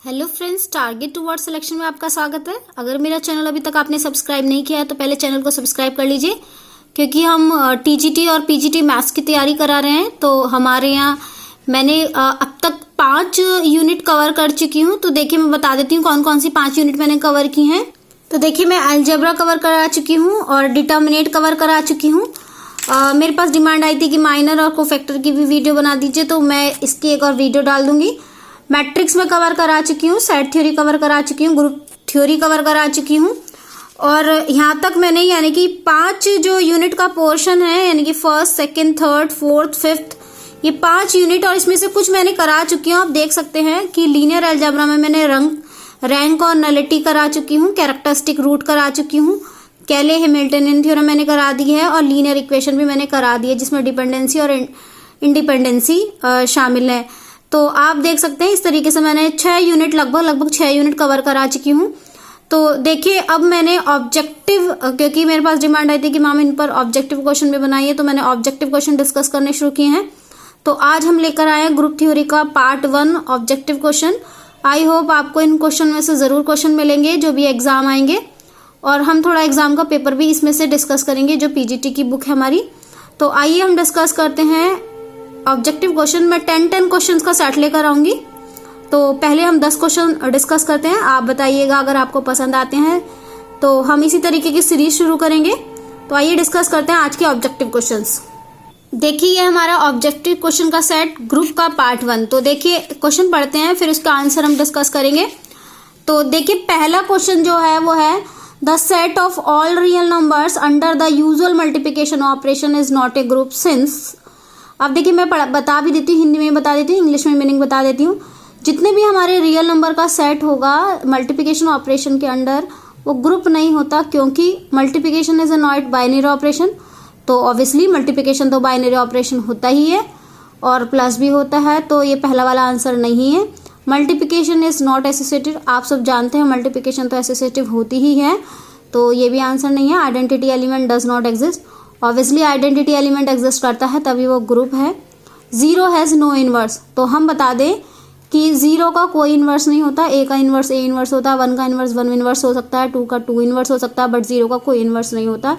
Hello friends, target toward selection में आपका स्वागत है। अगर मेरा चैनल अभी तक आपने सब्सक्राइब नहीं किया है तो पहले चैनल को सब्सक्राइब कर लीजिए, क्योंकि हम टीजीटी और पीजीटी मैथ्स की तैयारी करा रहे हैं। तो हमारे यहाँ मैंने अब तक 5 यूनिट कवर कर चुकी हूँ। तो देखिए मैं बता देती हूँ कौन कौन सी 5 यूनिट मैंने कवर की हैं। तो देखिए मैं अलजेब्रा कवर करा चुकी हूँ और डिटर्मिनेट कवर करा चुकी हूँ। मेरे पास डिमांड आई थी कि माइनर और कोफैक्टर की भी वीडियो बना दीजिए, तो मैं इसकी एक और वीडियो डाल दूंगी। मैट्रिक्स में कवर करा चुकी हूँ, सेट थ्योरी कवर करा चुकी हूँ, ग्रुप थ्योरी कवर करा चुकी हूँ। और यहाँ तक मैंने यानी कि 5 जो यूनिट का पोर्शन है, यानी कि first, second, third, fourth, fifth, ये 5 यूनिट, और इसमें से कुछ मैंने करा चुकी हूँ। आप देख सकते हैं कि लीनियर अलजेब्रा में मैंने रैंक और नलिटी करा चुकी हूँ, कैरेक्टरिस्टिक रूट करा चुकी हूँ, कैले हैमिल्टनियन थ्योरम मैंने करा दी है, और लीनियर इक्वेशन भी मैंने करा दी है, जिसमें डिपेंडेंसी और इंडिपेंडेंसी शामिल है। तो आप देख सकते हैं इस तरीके से मैंने 6 यूनिट लगभग 6 यूनिट कवर करा चुकी हूँ। तो देखिए अब मैंने ऑब्जेक्टिव, क्योंकि मेरे पास डिमांड आई थी कि मैम इन पर ऑब्जेक्टिव क्वेश्चन भी बनाइए, तो मैंने ऑब्जेक्टिव क्वेश्चन डिस्कस करने शुरू किए हैं। तो आज हम लेकर आए हैं ग्रुप थ्योरी का part 1 objective question. I hope आपको इन क्वेश्चन में से जरूर क्वेश्चन मिलेंगे जो भी एग्जाम आएंगे, और हम थोड़ा एग्जाम का पेपर भी इसमें से डिस्कस करेंगे जो पीजीटी की बुक है हमारी। तो आइए हम डिस्कस करते हैं ऑब्जेक्टिव क्वेश्चन। मैं 10 क्वेश्चंस का सेट लेकर आऊंगी। तो पहले हम 10 क्वेश्चन डिस्कस करते हैं, आप बताइएगा अगर आपको पसंद आते हैं तो हम इसी तरीके की सीरीज शुरू करेंगे। तो आइए डिस्कस करते हैं आज के ऑब्जेक्टिव क्वेश्चंस। देखिए ये हमारा ऑब्जेक्टिव क्वेश्चन का सेट ग्रुप का पार्ट 1। तो देखिए क्वेश्चन पढ़ते हैं, फिर उसका आंसर हम डिस्कस करेंगे। तो देखिए पहला क्वेश्चन जो है वो है the set of all real numbers under the usual multiplication operation is not a group since. अब देखिए मैं बता भी देती हूँ, हिंदी में बता देती हूँ, इंग्लिश में मीनिंग बता देती हूँ। जितने भी हमारे रियल नंबर का सेट होगा मल्टीप्लिकेशन ऑपरेशन के अंडर, वो ग्रुप नहीं होता, क्योंकि multiplication is a not binary operation. तो ऑब्वियसली मल्टीप्लिकेशन तो बाइनरी ऑपरेशन होता ही है और प्लस भी होता है, तो ये पहला वाला आंसर नहीं है। मल्टीप्लिकेशन इज नॉट एसोसिएटिव, आप सब जानते हैं मल्टीप्लिकेशन तो एसोसिएटिव होती ही है, तो ये भी आंसर नहीं है। Identity element does not exist, obviously identity element exist करता है तभी वो ग्रुप है। 0 हैज़ नो इनवर्स, तो हम बता दें कि 0 का कोई इनवर्स नहीं होता। A का इनवर्स A इनवर्स होता है, 1 का इनवर्स 1 इनवर्स हो सकता है, 2 का 2 इनवर्स हो सकता है, बट 0 का कोई इनवर्स नहीं होता।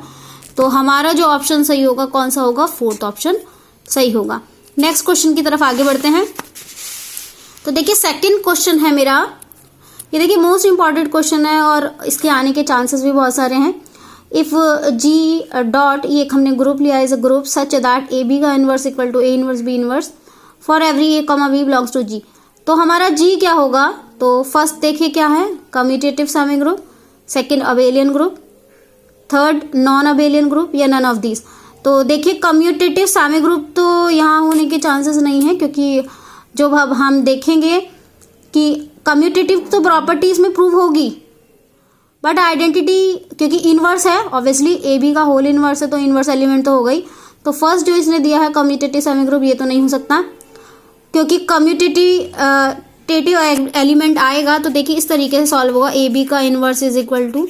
तो हमारा जो ऑप्शन सही होगा कौन सा होगा? 4th ऑप्शन सही होगा। नेक्स्ट क्वेश्चन की तरफ आगे बढ़ते हैं। तो देखिए सेकेंड क्वेश्चन है मेरा, ये देखिए मोस्ट इंपॉर्टेंट क्वेश्चन है और इसके आने के चांसेस भी बहुत सारे हैं। इफ जी डॉट, ये हमने ग्रुप लिया is a group such that A B का inverse equal to A inverse B inverse for every A comma B belongs to G. तो हमारा जी क्या होगा? तो फर्स्ट देखिए क्या है, commutative semi group, second abelian group, third non abelian group, या नन ऑफ दीज। तो देखिए कम्यूटेटिव सामी ग्रुप तो यहाँ होने के चांसेस नहीं है, क्योंकि जो अब हम देखेंगे कि कम्यूटेटिव तो प्रॉपर्टीज में प्रूव होगी, बट आइडेंटिटी क्योंकि इनवर्स है, ऑब्वियसली ए बी का होल इनवर्स है तो इनवर्स एलिमेंट तो हो गई। तो फर्स्ट जो इसने दिया है कम्यूटेटिव सेमी ग्रुप, ये तो नहीं हो सकता, क्योंकि कम्यूटेटिव एलिमेंट आएगा तो देखिए इस तरीके से सॉल्व होगा। ए बी का inverse is equal to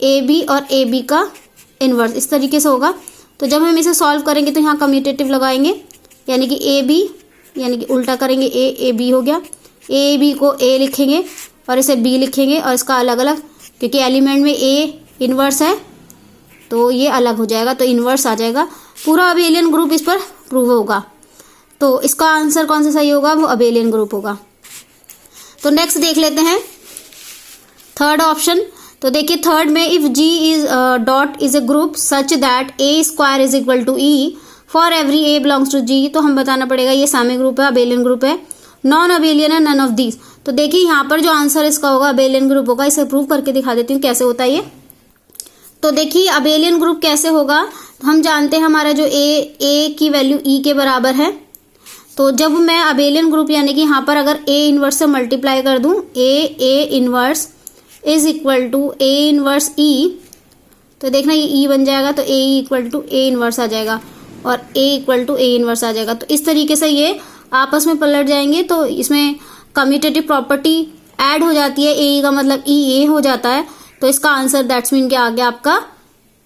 a b और ए बी का इनवर्स, इस तरीके से होगा। तो जब हम इसे सॉल्व करेंगे तो यहाँ कम्यूटेटिव लगाएंगे, यानी कि ए बी, यानी कि उल्टा करेंगे, ए बी हो गया, ए बी को ए लिखेंगे और इसे बी लिखेंगे, और इसका अलग अलग, क्योंकि एलिमेंट में ए इनवर्स है तो ये अलग हो जाएगा, तो इनवर्स आ जाएगा। पूरा अबेलियन ग्रुप इस पर प्रूव होगा। तो इसका आंसर कौन सा सही होगा? वो अबेलियन ग्रुप होगा। तो नेक्स्ट देख लेते हैं थर्ड ऑप्शन। तो देखिए थर्ड में if G is dot is a group such that A square is equal to E for every A belongs to G, तो हम बताना पड़ेगा ये सामी ग्रुप है, अबेलियन ग्रुप है, नॉन अबेलियन है, नन ऑफ दीज। तो देखिए यहाँ पर जो आंसर इसका होगा अबेलियन ग्रुप होगा। इसे प्रूव करके दिखा देती हूँ कैसे होता है ये। तो देखिए अबेलियन ग्रुप कैसे होगा, तो हम जानते हैं हमारा जो ए की वैल्यू ई के बराबर है। तो जब मैं अबेलियन ग्रुप यानी कि यहाँ पर अगर ए इनवर्स से मल्टीप्लाई कर दूँ, A inverse is equal to A inverse e, तो देखना ये ई बन जाएगा, तो A equal to A inverse आ जाएगा और A equal to A inverse आ जाएगा। तो इस तरीके से ये आपस में पलट जाएंगे, तो इसमें कम्यूटेटिव प्रॉपर्टी ऐड हो जाती है, ए का मतलब ई ए हो जाता है, तो इसका आंसर दैट्स मीन क्या आ गया आपका?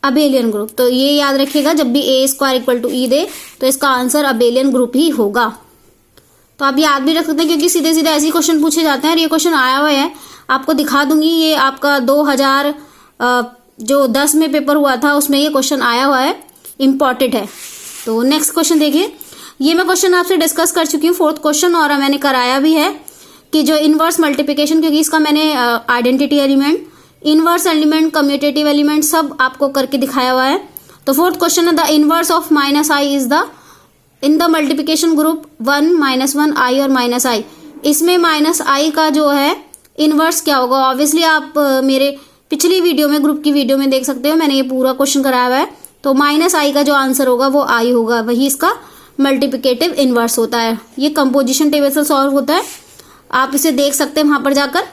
Abelian group. तो ये याद रखिएगा, जब भी ए स्क्वायर इक्वल टू ई दे तो इसका आंसर अबेलियन ग्रुप ही होगा। तो आप याद भी रख सकते हैं, क्योंकि सीधे सीधे ऐसे क्वेश्चन पूछे जाते हैं। और ये क्वेश्चन आया हुआ है, आपको दिखा दूंगी, ये आपका 2010 में पेपर हुआ था, उसमें ये क्वेश्चन आया हुआ है, इम्पॉर्टेंट है। तो नेक्स्ट क्वेश्चन देखिए, ये मैं क्वेश्चन आपसे डिस्कस कर चुकी हूँ, 4th क्वेश्चन, और मैंने कराया भी है कि जो इनवर्स मल्टीप्लिकेशन, क्योंकि इसका मैंने identity element, inverse element, commutative element सब आपको करके दिखाया हुआ है। तो 4th क्वेश्चन है, the inverse of -i is the in the multiplication group 1 -1 i और -i। इसमें -i का जो है इनवर्स क्या होगा, ऑब्वियसली आप मेरे पिछली वीडियो में, ग्रुप की वीडियो में देख सकते हो, मैंने ये पूरा क्वेश्चन कराया हुआ है। तो -i का जो आंसर होगा वो i होगा, वही इसका मल्टीप्लिकेटिव इनवर्स होता है। ये कंपोजिशन टेबल से सॉल्व होता है, आप इसे देख सकते हैं वहां पर जाकर।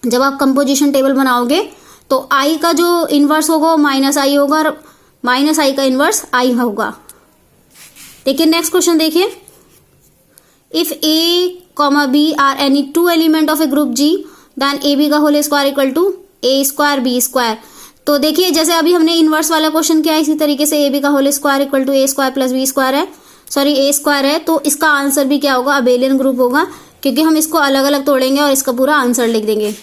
जब आप कंपोजिशन टेबल बनाओगे तो i का जो इनवर्स होगा वो -i होगा, और -i का इनवर्स i होगा। देखिए नेक्स्ट क्वेश्चन देखिए, if a, b are any 2 element of a group g, then ab का whole square equal to a² b²। तो देखिए जैसे अभी हमने इनवर्स वाला क्वेश्चन किया, इसी तरीके से ab का whole square equal to a² plus b² है, सॉरी a² है। तो इसका आंसर भी क्या होगा, अबेलियन ग्रुप होगा, क्योंकि हम इसको अलग अलग तोड़ेंगे और इसका पूरा आंसर लिख देंगे।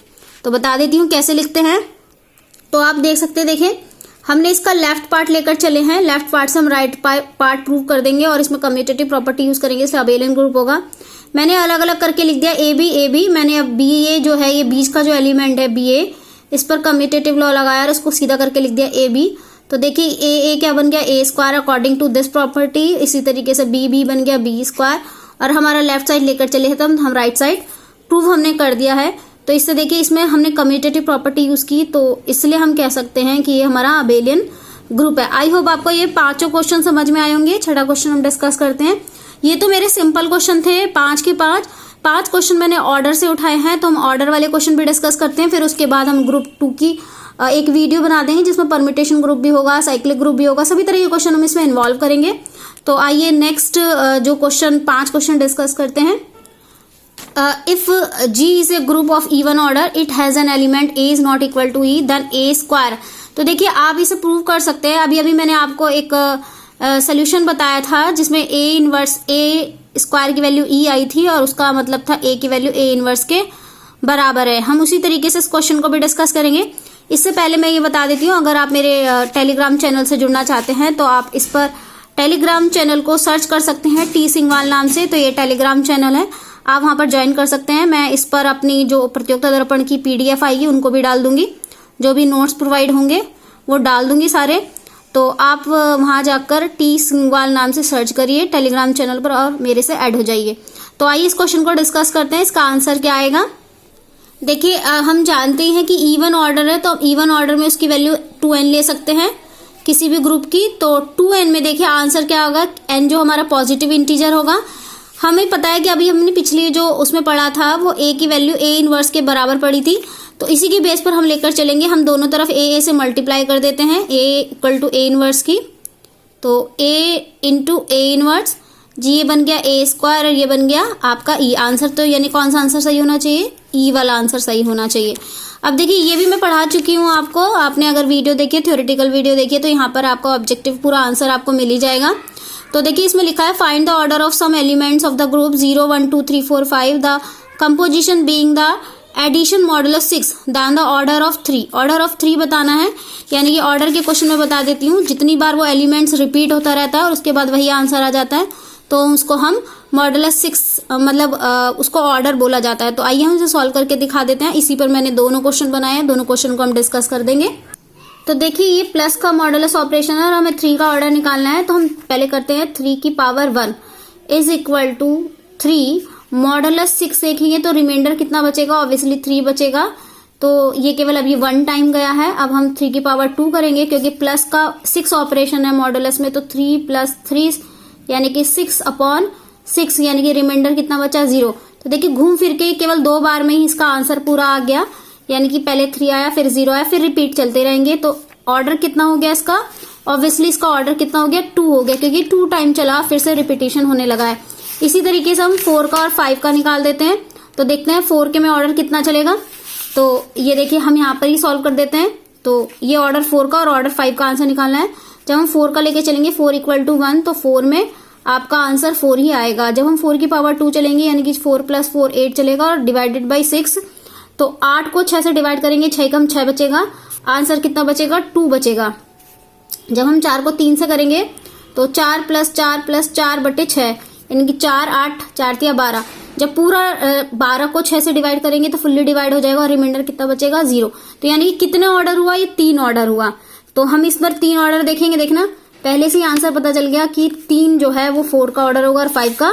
तो बता देती हूँ कैसे लिखते हैं। तो आप देख सकते हैं, देखिए हमने इसका लेफ्ट पार्ट लेकर चले हैं, लेफ्ट पार्ट से हम राइट पार्ट प्रूव कर देंगे और इसमें कम्यूटेटिव प्रॉपर्टी यूज करेंगे, इसलिए अबेलियन ग्रुप होगा। मैंने अलग अलग करके लिख दिया ए बी, मैंने अब बी ए जो है, ये बीच का जो एलिमेंट है बी ए, इस पर कम्यूटेटिव लॉ लगाया और इसको सीधा करके लिख दिया ए बी। तो देखिए ए क्या बन गया, a² according to this property. इसी तरीके से बी बन गया b², और हमारा लेफ्ट साइड लेकर चले तो हम राइट साइड प्रूव हमने कर दिया है। तो इससे देखिए इसमें हमने कम्यूटेटिव प्रॉपर्टी यूज की, तो इसलिए हम कह सकते हैं कि ये हमारा अबेलियन ग्रुप है। आई होप आपको ये 5 क्वेश्चन समझ में आए होंगे। 6ठा क्वेश्चन हम डिस्कस करते हैं। ये तो मेरे सिंपल क्वेश्चन थे, 5 के 5 क्वेश्चन मैंने ऑर्डर से उठाए हैं, तो हम ऑर्डर वाले क्वेश्चन भी डिस्कस करते हैं। फिर उसके बाद हम ग्रुप 2 की एक वीडियो बना देंगे जिसमें परम्यूटेशन ग्रुप भी होगा, साइक्लिक ग्रुप भी होगा, सभी तरह के क्वेश्चन हम इसमें इन्वॉल्व करेंगे। तो आइए नेक्स्ट जो क्वेश्चन 5 क्वेश्चन डिस्कस करते हैं। If G is a group of even order, it has an element A is not equal to E, then A²। तो देखिए आप इसे प्रूव कर सकते हैं। अभी मैंने आपको एक सोल्यूशन बताया था जिसमें A इनवर्स A² की वैल्यू E आई थी और उसका मतलब था A की वैल्यू A इनवर्स के बराबर है। हम उसी तरीके से इस क्वेश्चन को भी डिस्कस करेंगे। इससे पहले मैं ये बता देती हूँ, अगर आप मेरे टेलीग्राम चैनल से जुड़ना चाहते हैं तो आप इस पर टेलीग्राम चैनल को सर्च कर सकते हैं टी सिंगवाल नाम से। तो ये टेलीग्राम चैनल है, आप वहां पर ज्वाइन कर सकते हैं। मैं इस पर अपनी जो प्रतियोगिता दर्पण की PDF आएगी उनको भी डाल दूंगी, जो भी नोट्स प्रोवाइड होंगे वो डाल दूंगी सारे। तो आप वहां जाकर टी सिंगवाल नाम से सर्च करिए टेलीग्राम चैनल पर और मेरे से ऐड हो जाइए। तो आइए इस क्वेश्चन को डिस्कस करते हैं। इसका आंसर क्या आएगा, देखिए हम जानते हैं कि इवन ऑर्डर है, तो अब इवन ऑर्डर में उसकी वैल्यू 2n ले सकते हैं किसी भी ग्रुप की। तो 2n में देखिए आंसर क्या होगा, n जो हमारा पॉजिटिव इंटीजर होगा। हमें पता है कि अभी हमने पिछली जो उसमें पढ़ा था वो a की वैल्यू a इनवर्स के बराबर पड़ी थी, तो इसी की बेस पर हम लेकर चलेंगे। हम दोनों तरफ a से मल्टीप्लाई कर देते हैं, a equal to a inverse की। तो a इंटू a इनवर्स, जी ये बन गया a² और ये बन गया आपका e। आंसर तो यानी कौन सा आंसर सही होना चाहिए, e वाला आंसर सही होना चाहिए। अब देखिए ये भी मैं पढ़ा चुकी हूँ आपको, आपने अगर वीडियो देखी है, थ्योरेटिकल वीडियो देखी है, तो यहाँ पर आपका ऑब्जेक्टिव पूरा आंसर आपको मिल ही जाएगा। तो देखिए इसमें लिखा है find the order of some elements of the group 0 1 2 3 4 5, the composition being the addition modulus 6 then the order of 3। Order of 3 बताना है, यानी कि ऑर्डर के क्वेश्चन में बता देती हूँ, जितनी बार वो एलिमेंट्स रिपीट होता रहता है और उसके बाद वही आंसर आ जाता है तो उसको हम मॉडुलस 6 मतलब उसको ऑर्डर बोला जाता है। तो आइए हम इसे सॉल्व करके दिखा देते हैं। इसी पर मैंने दोनों क्वेश्चन बनाए हैं, दोनों क्वेश्चन को हम डिस्कस कर देंगे। तो देखिए ये प्लस का मॉडुलस ऑपरेशन है और हमें 3 का ऑर्डर निकालना है। तो हम पहले करते हैं 3 की power 1 is equal to 3 modulus 6 देखेंगे तो रिमाइंडर कितना बचेगा, ऑब्वियसली 3 बचेगा। तो ये केवल अभी 1 टाइम गया है। अब हम 3 की पावर 2 करेंगे क्योंकि प्लस का 6 ऑपरेशन है मॉडुलस में, तो 3 प्लस 3 यानी कि 6/6, यानी कि रिमाइंडर कितना बचा 0। तो देखिए घूम फिर के केवल 2 बार में ही इसका आंसर पूरा आ गया, यानी कि पहले 3 आया फिर 0 आया, फिर रिपीट चलते रहेंगे। तो ऑर्डर कितना हो गया इसका, ऑब्वियसली इसका ऑर्डर कितना हो गया 2 हो गया, क्योंकि 2 टाइम चला फिर से रिपीटेशन होने लगा है। इसी तरीके से हम 4 का और 5 का निकाल देते हैं। तो देखते हैं 4 के में ऑर्डर कितना चलेगा। तो ये देखिए हम यहाँ पर ही सॉल्व कर देते हैं। तो ये ऑर्डर 4 का और ऑर्डर 5 का आंसर निकालना है। जब हम 4 का लेके चलेंगे 4 इक्वल टू 1, तो 4 में आपका आंसर 4 ही आएगा। जब हम 4 की पावर 2 चलेंगे यानी कि 4 + 4 8 चलेगा और डिवाइडेड बाई 6, तो 8 को 6 से डिवाइड करेंगे, 6 कम 6 बचेगा, आंसर कितना बचेगा 2 बचेगा। जब हम 4 को 3 से करेंगे तो 4 + 4 + 4 बटे 6 यानी कि 4 8 4 3 12। जब पूरा 12 को 6 से डिवाइड करेंगे तो फुल्ली डिवाइड हो जाएगा और रिमाइंडर कितना बचेगा 0। तो यानी कि कितने ऑर्डर हुआ, ये 3 ऑर्डर हुआ। तो हम इस बार 3 ऑर्डर देखेंगे। देखना पहले से ही आंसर पता चल गया कि 3 जो है वो 4 का ऑर्डर होगा और 5 का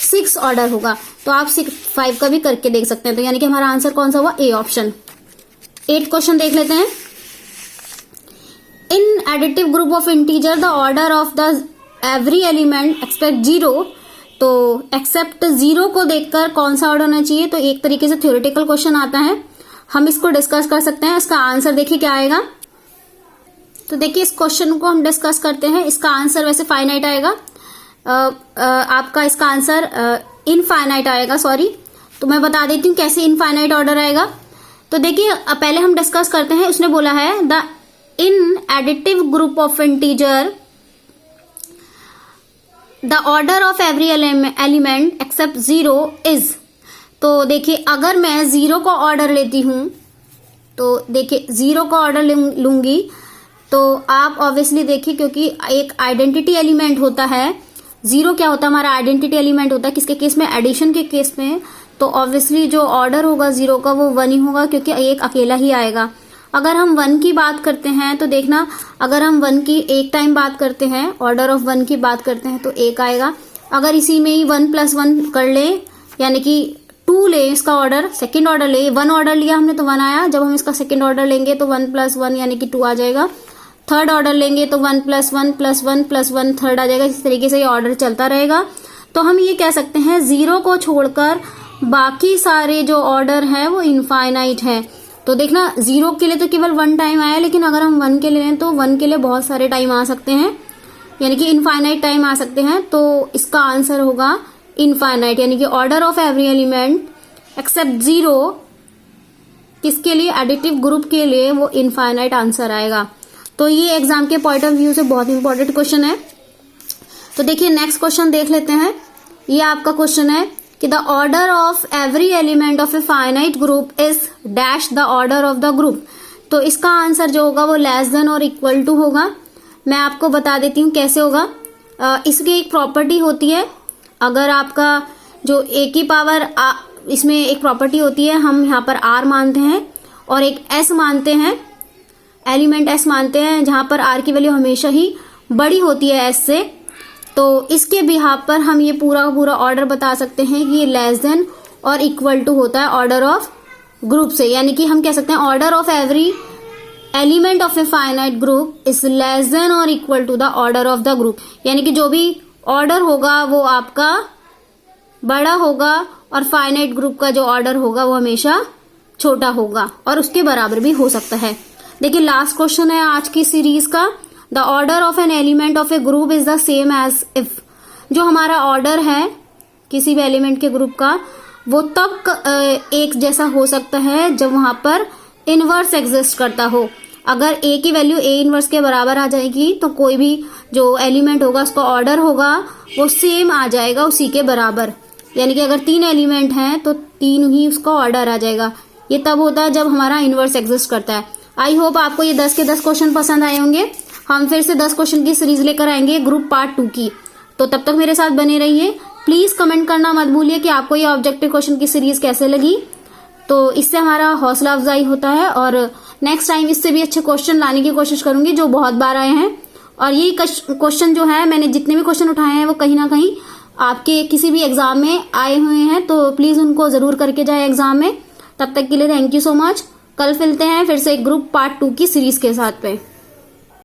6 ऑर्डर होगा। तो आप 5 का भी करके देख सकते हैं। तो यानी कि हमारा आंसर कौन सा हुआ, ए ऑप्शन। 8 क्वेश्चन देख लेते हैं। In additive group of integer the order of the every element except 0, तो एक्सेप्ट 0 को देखकर कौन सा ऑर्डर होना चाहिए। तो एक तरीके से थ्योरेटिकल क्वेश्चन आता है, हम इसको डिस्कस कर सकते हैं। इसका आंसर देखिए क्या आएगा। तो देखिए इस क्वेश्चन को हम डिस्कस करते हैं। इसका आंसर वैसे फाइनाइट आएगा, आपका इसका आंसर इनफाइनाइट आएगा, सॉरी। तो मैं बता देती हूँ कैसे इनफाइनाइट ऑर्डर आएगा। तो देखिए पहले हम डिस्कस करते हैं। उसने बोला है the in additive group of integer the order of every element except 0 is. तो देखिए अगर मैं 0 का ऑर्डर लेती हूं, तो देखिए 0 का ऑर्डर लूंगी तो आप ऑब्वियसली देखिए, क्योंकि एक आइडेंटिटी एलिमेंट होता है। 0 क्या होता है, हमारा आइडेंटिटी एलिमेंट होता है। किसके केस में, एडिशन के केस में। तो ऑब्वियसली जो ऑर्डर होगा 0 का वो 1 ही होगा, क्योंकि एक अकेला ही आएगा। अगर हम 1 की बात करते हैं तो देखना, अगर हम 1 की एक टाइम बात करते हैं, ऑर्डर ऑफ 1 की बात करते हैं तो 1 आएगा। अगर इसी में ही 1 + 1 कर ले यानी कि 2 ले, इसका ऑर्डर सेकंड ऑर्डर ले, 1 ऑर्डर लिया हमने तो 1 आया। जब हम इसका सेकंड ऑर्डर लेंगे तो 1 + 1 यानी कि 2 आ जाएगा। थर्ड ऑर्डर लेंगे तो 1 + 1 + 1 + 1 थर्ड आ जाएगा। इस तरीके से ये ऑर्डर चलता रहेगा। तो हम ये कह सकते हैं 0 को छोड़कर बाकी सारे जो ऑर्डर है वो इनफाइनाइट है। तो देखना 0 के लिए तो केवल 1 टाइम आया, लेकिन अगर हम 1 के लिए लें तो 1 के लिए बहुत सारे टाइम आ सकते हैं, यानी कि इनफाइनाइट टाइम आ सकते हैं। तो इसका आंसर होगा इनफाइनाइट, यानी कि order of every element except 0 किसके लिए, एडिटिव ग्रुप के लिए वो इनफाइनाइट आंसर आएगा। तो ये एग्जाम के पॉइंट ऑफ व्यू से बहुत इंपॉर्टेंट क्वेश्चन है। तो देखिए नेक्स्ट क्वेश्चन देख लेते हैं। ये आपका क्वेश्चन है कि the order of every element of a finite group is dash the order of the group. तो इसका आंसर जो होगा वो लेस देन और इक्वल टू होगा। मैं आपको बता देती हूँ कैसे होगा। इसकी एक प्रॉपर्टी होती है, अगर आपका जो a की पावर इसमें एक प्रॉपर्टी होती है, हम यहाँ पर r मानते हैं और एक s मानते हैं, एलिमेंट s मानते हैं, जहां पर r की वैल्यू हमेशा ही बड़ी होती है s से। तो इसके बिहाफ पर हम ये पूरा ऑर्डर बता सकते हैं कि ये लेस देन और इक्वल टू होता है ऑर्डर ऑफ ग्रुप से। यानी कि हम कह सकते हैं order of every element of a finite group is less than और equal to the order of the group. यानी कि जो भी ऑर्डर होगा वो आपका बड़ा होगा और फाइनाइट ग्रुप का जो ऑर्डर होगा वो हमेशा छोटा होगा और उसके बराबर भी हो सकता है। देखिए लास्ट क्वेश्चन है आज की सीरीज का। The order of an element of a group is the same as if. जो हमारा ऑर्डर है किसी भी एलिमेंट के ग्रुप का वो तब एक जैसा हो सकता है जब वहां पर इनवर्स एग्जिस्ट करता हो। अगर a की वैल्यू a इनवर्स के बराबर आ जाएगी तो कोई भी जो एलिमेंट होगा उसका ऑर्डर होगा वो सेम आ जाएगा उसी के बराबर। यानी कि अगर 3 एलिमेंट हैं तो 3 ही उसका ऑर्डर आ जाएगा। ये तब होता है जब हमारा इनवर्स एग्जिस्ट करता है। आई होप आपको ये 10 के 10 क्वेश्चन पसंद आए होंगे। हम फिर से 10 क्वेश्चन की सीरीज लेकर आएंगे ग्रुप पार्ट 2 की। तो तब तक मेरे साथ बने रहिए। प्लीज कमेंट करना मत भूलिए कि आपको ये ऑब्जेक्टिव क्वेश्चन की सीरीज कैसे लगी। तो इससे हमारा हौसला अफजाई होता है और नेक्स्ट टाइम इससे भी अच्छे क्वेश्चन लाने की कोशिश करूंगी जो बहुत बार आए हैं। और यही क्वेश्चन जो है, मैंने जितने भी क्वेश्चन उठाए हैं वो कहीं ना कहीं आपके किसी भी एग्जाम में आए हुए हैं, तो प्लीज उनको जरूर करके जाए एग्जाम में। तब तक के लिए थैंक यू सो मच। कल मिलते हैं फिर से ग्रुप पार्ट 2 की सीरीज के साथ पे।